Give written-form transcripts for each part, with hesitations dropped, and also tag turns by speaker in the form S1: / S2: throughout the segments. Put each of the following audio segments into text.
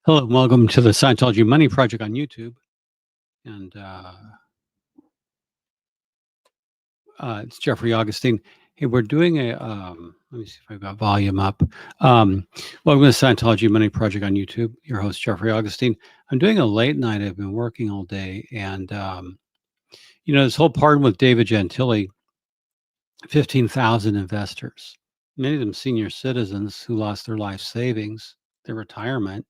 S1: Hello, and welcome to the Scientology Money Project on YouTube. And it's Jeffrey Augustine. Hey, we're doing let me see if I've got volume up. Welcome to the Scientology Money Project on YouTube. Your host, Jeffrey Augustine. I'm doing a late night. I've been working all day. And, this whole pardon with David Gentili, 15,000 investors, many of them senior citizens who lost their life savings, their retirement,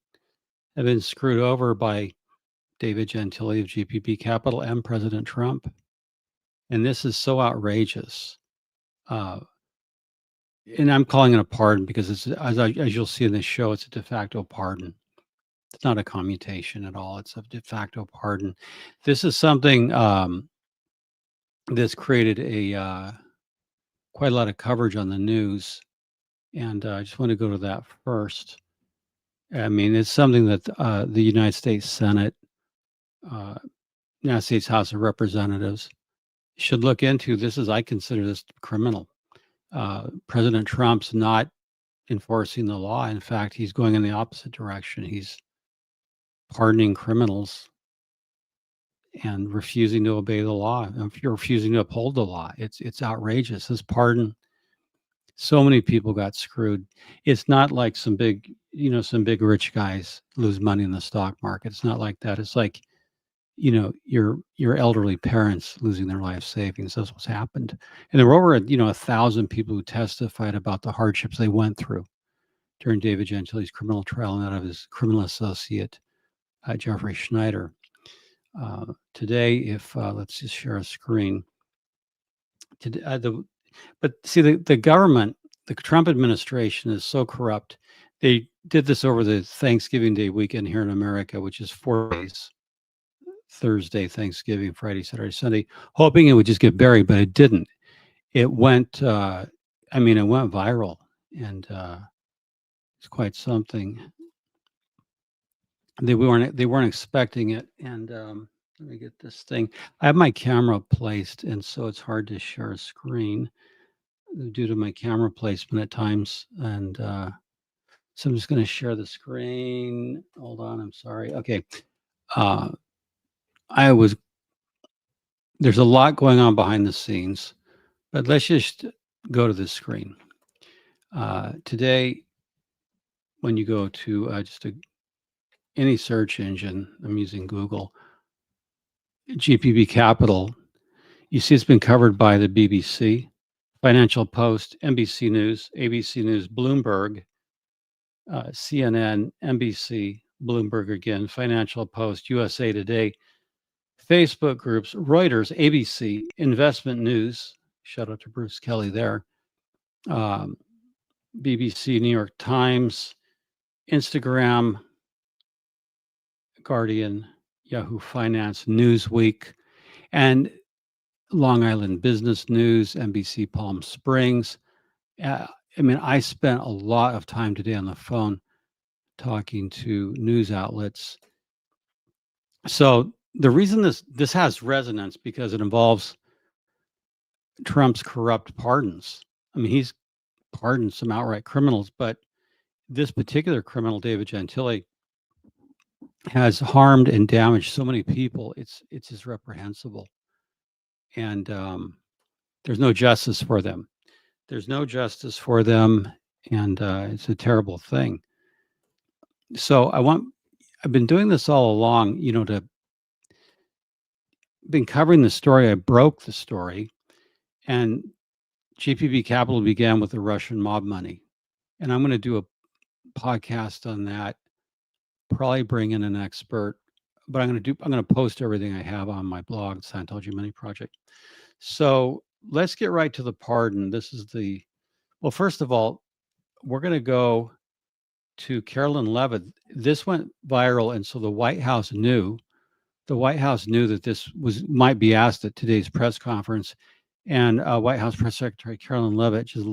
S1: have been screwed over by David Gentili of GPP Capital and President Trump. And this is so outrageous. And I'm calling it a pardon because it's, as you'll see in this show, it's a de facto pardon. It's not a commutation at all. It's a de facto pardon. This is something that's created a quite a lot of coverage on the news. And I just want to go to that first. I mean, it's something that the United States Senate, United States House of Representatives should look into. I consider this criminal. President Trump's not enforcing the law. In fact, he's going in the opposite direction. He's pardoning criminals and refusing to obey the law. If you're refusing to uphold the law, it's outrageous. This pardon, so many people got screwed. It's not like some big rich guys lose money in the stock market. It's not like that. It's like, your elderly parents losing their life savings. That's what's happened. And there were over 1,000 people who testified about the hardships they went through during David Gentili's criminal trial and that of his criminal associate, Jeffrey Schneider. Today, if let's just share a screen. But see, the government, the Trump administration is so corrupt. They did this over the Thanksgiving Day weekend here in America, which is 4 days. Thursday, Thanksgiving, Friday, Saturday, Sunday, hoping it would just get buried, but it didn't. It went, it went viral, and it's quite something. They weren't expecting it. And let me get this thing. I have my camera placed, and so it's hard to share a screen due to my camera placement at times. And so I'm just going to share the screen. Hold on, I'm sorry. Okay. There's a lot going on behind the scenes, but let's just go to this screen. Today, when you go to any search engine, I'm using Google, GPP Capital, you see it's been covered by the BBC, Financial Post, NBC News, ABC News, Bloomberg, CNN, NBC, Bloomberg again, Financial Post, USA Today, Facebook groups, Reuters, ABC, Investment News, shout out to Bruce Kelly there, BBC, New York Times, Instagram, Guardian, Yahoo Finance, Newsweek, and Long Island Business News, NBC Palm Springs. I spent a lot of time today on the phone talking to news outlets. So the reason this has resonance because it involves Trump's corrupt pardons. I mean, he's pardoned some outright criminals, but this particular criminal, David Gentili, has harmed and damaged so many people. It's just reprehensible, and there's no justice for them. There's no justice for them, and it's a terrible thing. So I've been doing this all along, been covering the story. I broke the story, and GPP Capital began with the Russian mob money, and I'm going to do a podcast on that. Probably bring in an expert, but I'm going to post everything I have on my blog, Scientology Money Project. So let's get right to the pardon. Well, first of all, we're going to go to Carolyn Levitt. This went viral, and so the White House knew that this might be asked at today's press conference, and White House Press Secretary Carolyn Levitt just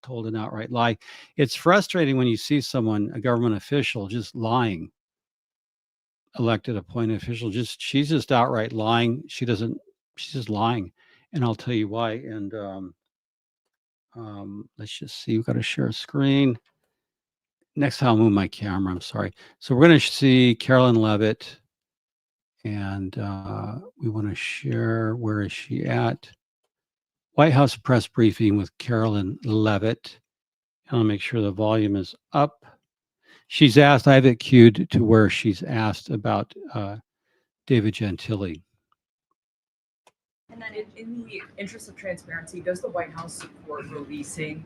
S1: told an outright lie. It's frustrating when you see a government official, just lying, elected, appointed official, she's just outright lying. She's just lying, and I'll tell you why. And let's just see. We've got to share a screen. next time I'll move my camera. I'm sorry. So we're going to see Carolyn Levitt, and we want to share. Where is she at? White House press briefing with Carolyn Levitt. I'll make sure the volume is up. She's asked. I have it queued to where she's asked about David Gentilli.
S2: And then in the interest of transparency, does the White House support releasing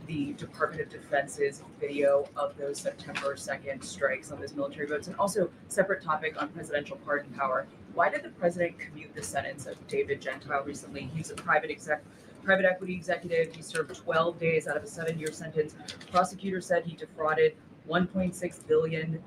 S2: the Department of Defense's video of those September 2nd strikes on those military boats? And also, separate topic on presidential pardon power. Why did the president commute the sentence of David Gentile recently? He's a private equity executive. He served 12 days out of a 7-year sentence. Prosecutors said he defrauded $1.6 billion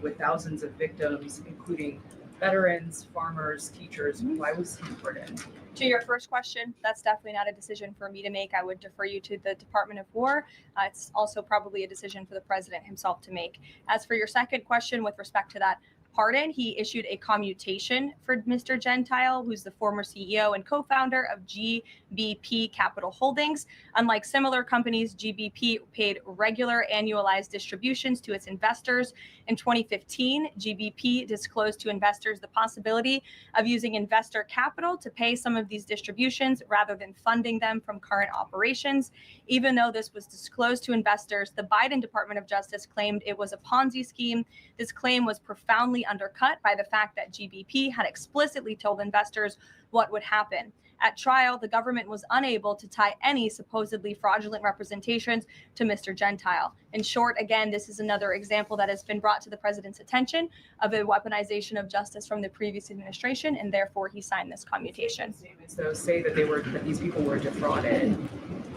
S2: with thousands of victims, including veterans, farmers, teachers. Why was he pardoned?
S3: To your first question, that's definitely not a decision for me to make. I would defer you to the Department of War. It's also probably a decision for the president himself to make. As for your second question with respect to that pardon, he issued a commutation for Mr. Gentile, who's the former CEO and co-founder of GBP Capital Holdings. Unlike similar companies, GBP paid regular annualized distributions to its investors. In 2015, GBP disclosed to investors the possibility of using investor capital to pay some of these distributions rather than funding them from current operations. Even though this was disclosed to investors, the Biden Department of Justice claimed it was a Ponzi scheme. This claim was profoundly undercut by the fact that GBP had explicitly told investors what would happen. At trial, the government was unable to tie any supposedly fraudulent representations to Mr. Gentile. In short, again, this is another example that has been brought to the president's attention of a weaponization of justice from the previous administration, and therefore he signed this commutation.
S2: Statements, though, say that these people were defrauded.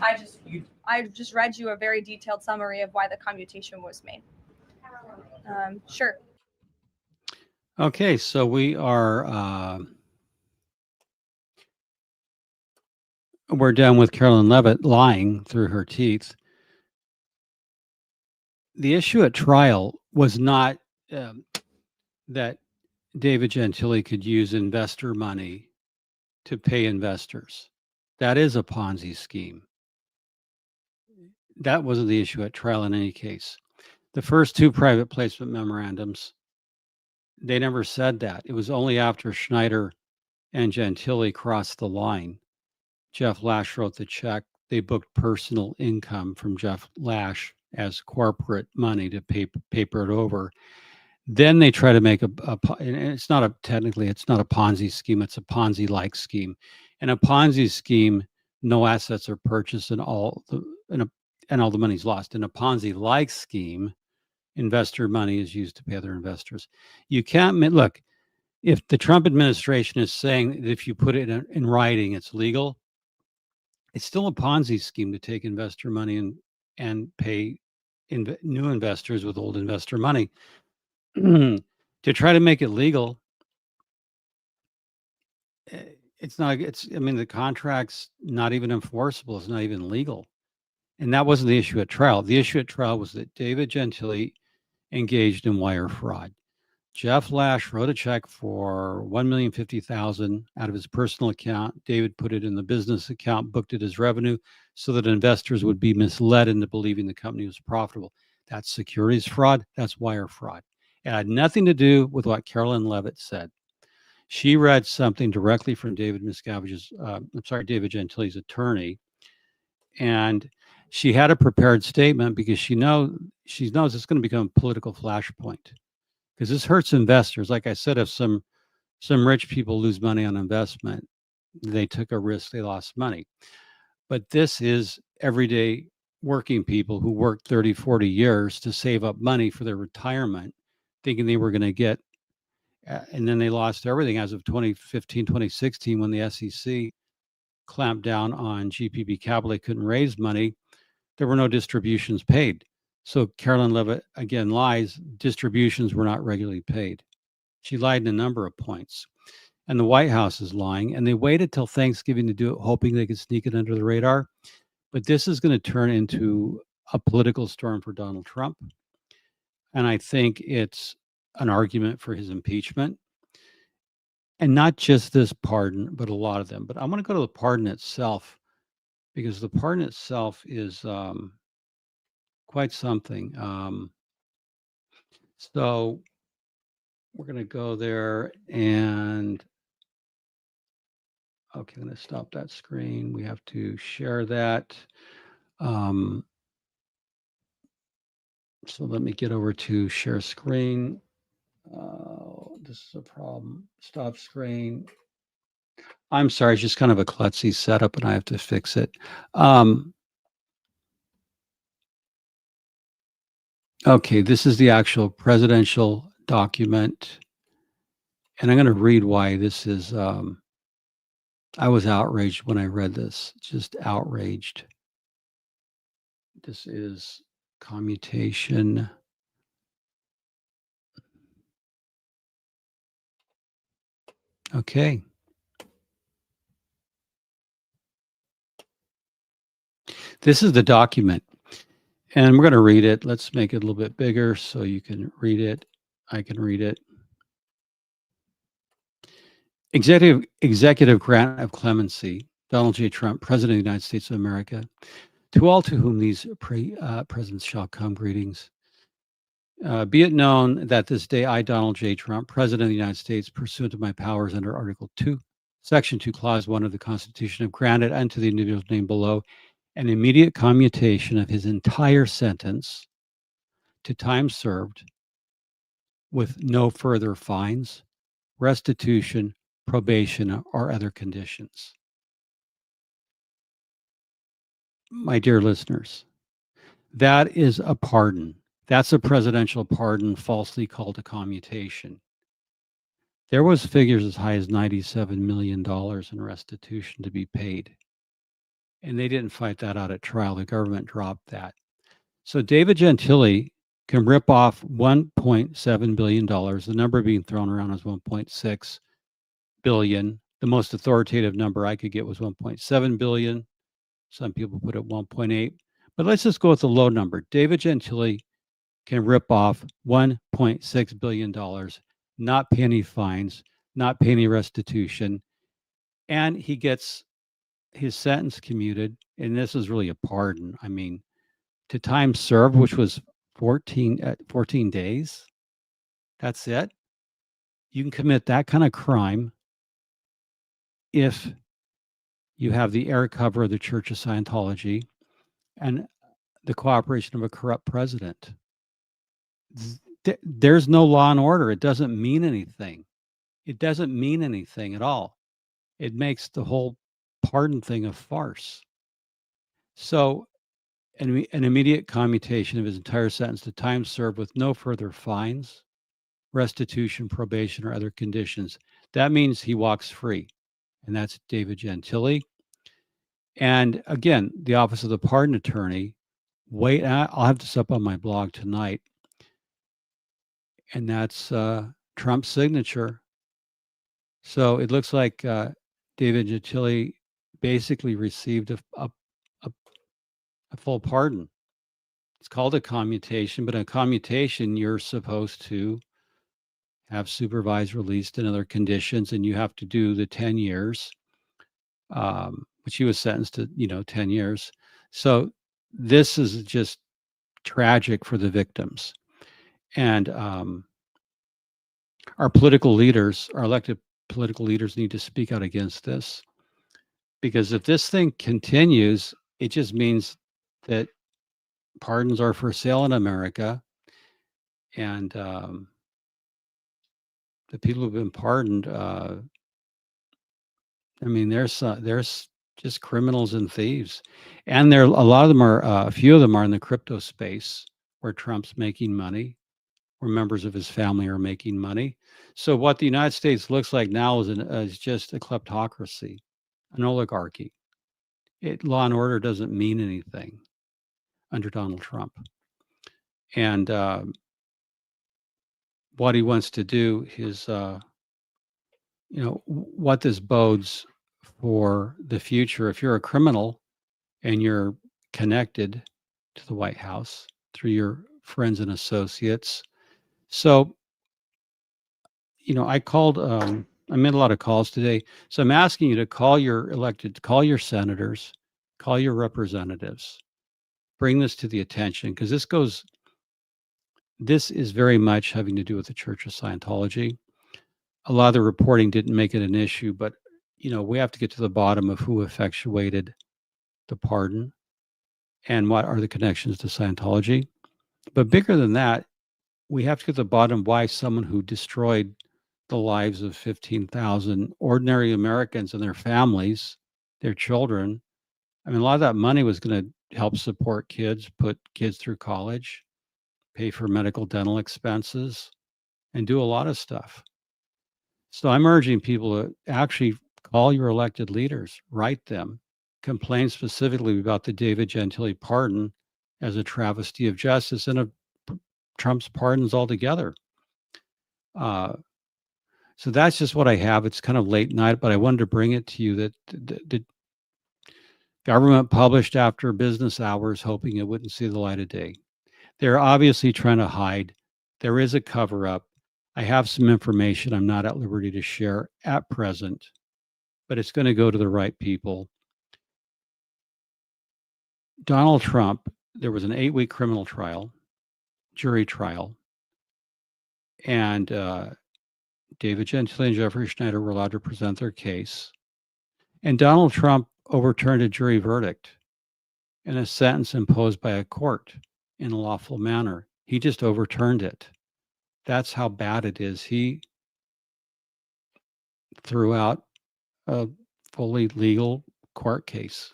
S3: I just read you a very detailed summary of why the commutation was made. Sure.
S1: Okay, so we are we're done with Carolyn Levitt lying through her teeth. The issue at trial was not that David Gentilli could use investor money to pay investors. That is a Ponzi scheme. That wasn't the issue at trial in any case. The first two private placement memorandums, they never said that. It was only after Schneider and Gentilli crossed the line. Jeff Lash wrote the check. They booked personal income from Jeff Lash as corporate money to paper it over. Then they try to make and it's not it's not a Ponzi scheme. It's a Ponzi-like scheme. In a Ponzi scheme, no assets are purchased and all the money's lost. In a Ponzi-like scheme, investor money is used to pay other investors. You can't look. If the Trump administration is saying that if you put it in writing, it's legal, it's still a Ponzi scheme to take investor money and pay new investors with old investor money. To try to make it legal, the contract's not even enforceable. It's not even legal. And that wasn't the issue at trial. The issue at trial was that David Gentili engaged in wire fraud. Jeff Lash wrote a check for $1,050,000 out of his personal account. David put it in the business account, booked it as revenue so that investors would be misled into believing the company was profitable. That's securities fraud. That's wire fraud. It had nothing to do with what Carolyn Levitt said. She read something directly from David Gentili's attorney, and she had a prepared statement because she knows it's going to become a political flashpoint. Because this hurts investors. Like I said, if some rich people lose money on investment, they took a risk, they lost money. But this is everyday working people who worked 30, 40 years to save up money for their retirement, thinking they were going to get, and then they lost everything as of 2015, 2016, when the SEC clamped down on GPB Capital. They couldn't raise money. There were no distributions paid. So Carolyn Levitt, again, lies. Distributions were not regularly paid. She lied in a number of points. And the White House is lying. And they waited till Thanksgiving to do it, hoping they could sneak it under the radar. But this is going to turn into a political storm for Donald Trump. And I think it's an argument for his impeachment. And not just this pardon, but a lot of them. But I want to go to the pardon itself, because the pardon itself is quite something. So we're going to go there and, okay, I'm going to stop that screen. We have to share that. So let me get over to share screen. This is a problem. Stop screen. I'm sorry, it's just kind of a klutzy setup and I have to fix it. Okay, this is the actual presidential document. And I'm going to read why this is. I was outraged when I read this, just outraged. This is commutation. Okay. This is the document. And we're going to read it. Let's make it a little bit bigger so you can read it. I can read it. Executive grant of clemency. Donald J. Trump, President of the United States of America. To all to whom these presents shall come, greetings. Be it known that this day I, Donald J. Trump, President of the United States, pursuant to my powers under Article 2, Section 2, Clause 1 of the Constitution, have granted unto the individuals named below an immediate commutation of his entire sentence to time served with no further fines, restitution, probation, or other conditions. My dear listeners, that is a pardon. That's a presidential pardon falsely called a commutation. There was figures as high as $97 million in restitution to be paid. And they didn't fight that out at trial. The government dropped that. So David Gentilli can rip off $1.7 billion. The number being thrown around is 1.6 billion. The most authoritative number I could get was 1.7 billion. Some people put it 1.8. But let's just go with the low number. David Gentilli can rip off $1.6 billion, not pay any fines, not pay any restitution, and he gets his sentence commuted. And this is really a pardon. I mean, to time served, which was 14 days. That's it. You can commit that kind of crime if you have the air cover of the Church of Scientology and the cooperation of a corrupt president. There's no law and order. It doesn't mean anything. It doesn't mean anything at all. It makes the whole pardon thing a farce. So an immediate commutation of his entire sentence to time served with no further fines, restitution, probation, or other conditions. That means he walks free. And that's David Gentilli. And again, the Office of the Pardon Attorney, I'll have this up on my blog tonight. And that's Trump's signature. So it looks like David Gentilli basically received a full pardon. It's called a commutation, but a commutation, you're supposed to have supervised released and other conditions, and you have to do the 10 years, which he was sentenced to, 10 years. So this is just tragic for the victims. And our political leaders, our elected political leaders, need to speak out against this, because if this thing continues, it just means that pardons are for sale in America, and the people who've been pardoned, I mean, there's just criminals and thieves, and a lot of them are, a few of them are in the crypto space where Trump's making money, where members of his family are making money. So what the United States looks like now is just a kleptocracy, an oligarchy. Law and order doesn't mean anything under Donald Trump. And what he wants to do is, what this bodes for the future. If you're a criminal and you're connected to the White House through your friends and associates. So, I called, I made a lot of calls today. So I'm asking you to call your elected, call your senators, call your representatives, bring this to the attention, because this is very much having to do with the Church of Scientology. A lot of the reporting didn't make it an issue, but we have to get to the bottom of who effectuated the pardon and what are the connections to Scientology. But bigger than that, we have to get to the bottom why someone who destroyed the lives of 15,000 ordinary Americans and their families, their children. I mean, a lot of that money was going to help support kids, put kids through college, pay for medical, dental expenses, and do a lot of stuff. So I'm urging people to actually call your elected leaders, write them, complain specifically about the David Gentile pardon as a travesty of justice and of Trump's pardons altogether. So that's just what I have. It's kind of late night, but I wanted to bring it to you that the government published after business hours, hoping it wouldn't see the light of day. They're obviously trying to hide. There is a cover up. I have some information I'm not at liberty to share at present, but it's going to go to the right people. Donald Trump, there was an 8-week criminal trial, jury trial, and David Gentile and Jeffrey Schneider were allowed to present their case. And Donald Trump overturned a jury verdict and a sentence imposed by a court in a lawful manner. He just overturned it. That's how bad it is. He threw out a fully legal court case.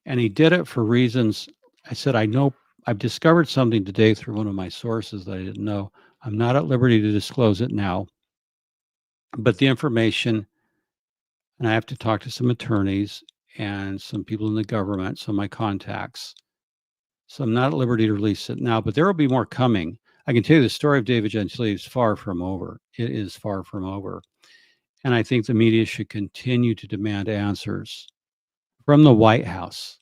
S1: And he did it for reasons. I said, I know I've discovered something today through one of my sources that I didn't know. I'm not at liberty to disclose it now. But the information, and I have to talk to some attorneys and some people in the government, some of my contacts. So I'm not at liberty to release it now, but there will be more coming. I can tell you the story of David Gentile is far from over. It is far from over. And I think the media should continue to demand answers from the White House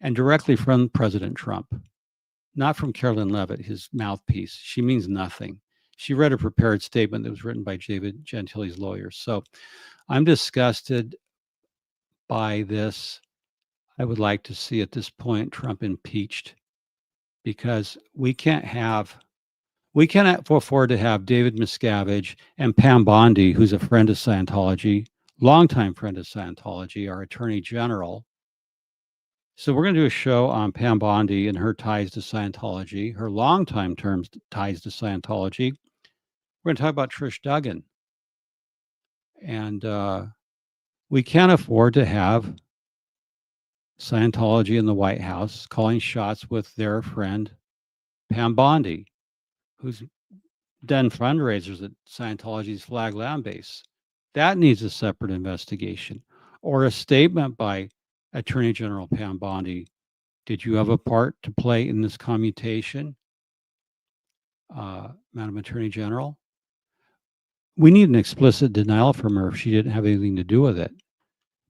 S1: and directly from President Trump, not from Carolyn Leavitt, his mouthpiece. She means nothing. She read a prepared statement that was written by David Gentile's lawyers. So I'm disgusted by this. I would like to see at this point Trump impeached, because we can't afford to have David Miscavige and Pam Bondi, who's a friend of Scientology, longtime friend of Scientology, our Attorney General. So we're going to do a show on Pam Bondi and her ties to Scientology, her longtime ties to Scientology. We're going to talk about Trish Duggan. And we can't afford to have Scientology in the White House calling shots with their friend Pam Bondi, who's done fundraisers at Scientology's Flag Land Base. That needs a separate investigation, or a statement by Attorney General Pam Bondi. Did you have a part to play in this commutation, Madam Attorney General? We need an explicit denial from her if she didn't have anything to do with it,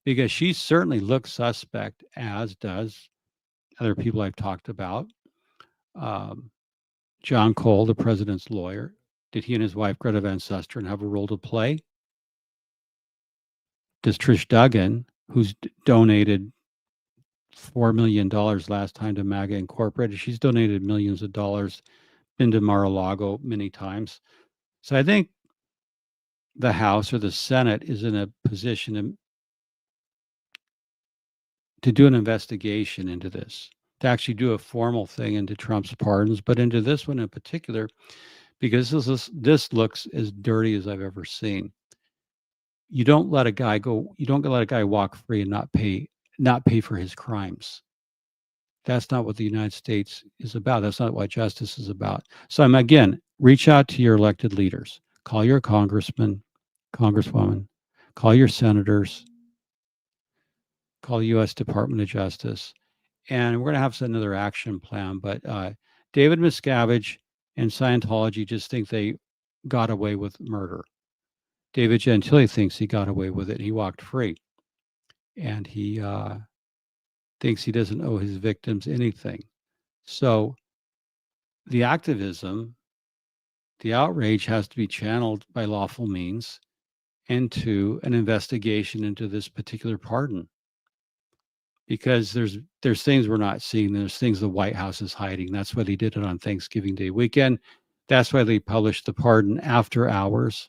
S1: because she certainly looks suspect, as does other people I've talked about. John Cole, the president's lawyer, did he and his wife Greta Van Susteren have a role to play? Does Trish Duggan, who's donated $4 million last time to MAGA Incorporated, she's donated millions of dollars, been to Mar-a-Lago many times. So I think the House or the Senate is in a position to do an investigation into this, to actually do a formal thing into Trump's pardons, but into this one in particular, because this looks as dirty as I've ever seen. You don't let a guy walk free and not pay for his crimes. That's not what the United States is about. That's not what justice is about. So again, reach out to your elected leaders. Call your congressman, congresswoman, call your senators, call the U.S. Department of Justice, and we're going to have another action plan. But David Miscavige and Scientology just think they got away with murder. David Gentile thinks he got away with it. He walked free. And he thinks he doesn't owe his victims anything. So the activism, the outrage has to be channeled by lawful means into an investigation into this particular pardon. because there's things we're not seeing. There's things the White House is hiding. That's why they did it on Thanksgiving Day weekend. That's why they published the pardon after hours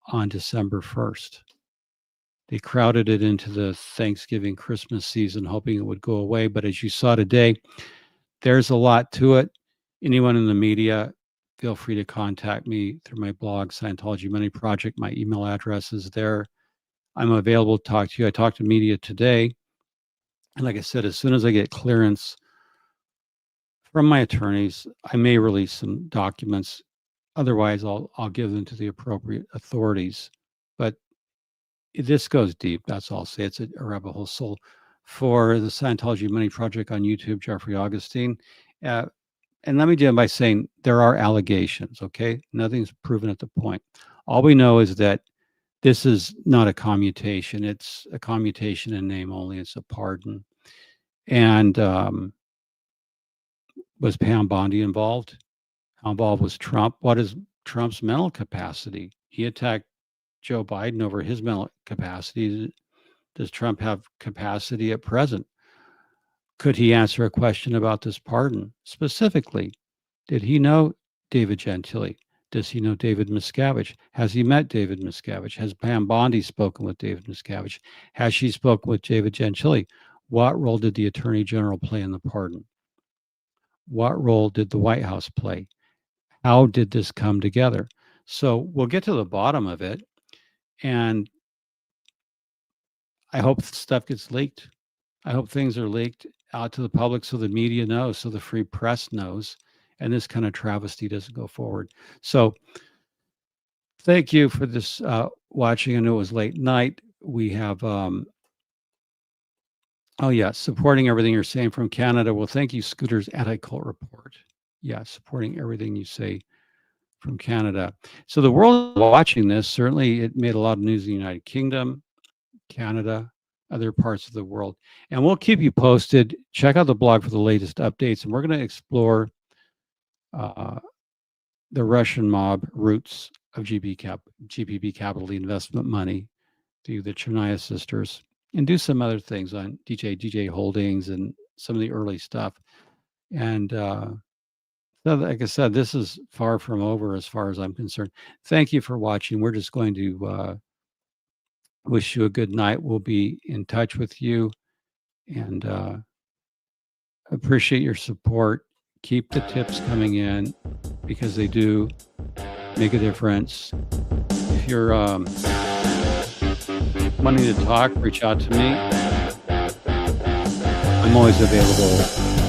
S1: on December 1st. They crowded it into the Thanksgiving Christmas season, hoping it would go away. But as you saw today, there's a lot to it. Anyone in the media, feel free to contact me through my blog, Scientology Money Project. My email address is there. I'm available to talk to you. I talked to media today. And like I said, as soon as I get clearance from my attorneys, I may release some documents. Otherwise, I'll give them to the appropriate authorities. But this goes deep. That's all I'll say. It's a rabbit hole. So for the Scientology Money Project on YouTube, Jeffrey Augustine. And let me begin by saying there are allegations, okay? Nothing's proven at the point. All we know is that this is not a commutation. It's a commutation in name only. It's a pardon. And was Pam Bondi involved? How involved was Trump? What is Trump's mental capacity? He attacked Joe Biden over his mental capacity. Does Trump have capacity at present? Could he answer a question about this pardon? Specifically, did he know David Gentile? Does he know David Miscavige? Has he met David Miscavige? Has Pam Bondi spoken with David Miscavige? Has she spoken with David Gentile? What role did the Attorney General play in the pardon? What role did the White House play? How did this come together? So we'll get to the bottom of it. And I hope stuff gets leaked. I hope things are leaked out to the public so the media knows, so the free press knows, and this kind of travesty doesn't go forward. So thank you for this watching. I know it was late night. We have, supporting everything you're saying from Canada. Well, thank you, Scooter's Anti-Cult Report. Yeah, supporting everything you say from Canada. So the world watching this, certainly it made a lot of news in the United Kingdom, Canada, other parts of the world. And we'll keep you posted. Check out the blog for the latest updates. And we're going to explore the Russian mob roots of GPB Capital, the investment money, through the Chernaya sisters, and do some other things on DJ Holdings and some of the early stuff. And so like I said, this is far from over as far as I'm concerned. Thank you for watching. We're just going to wish you a good night. We'll be in touch with you, and appreciate your support. Keep the tips coming in because they do make a difference. If you're wanting to talk, reach out to me. I'm always available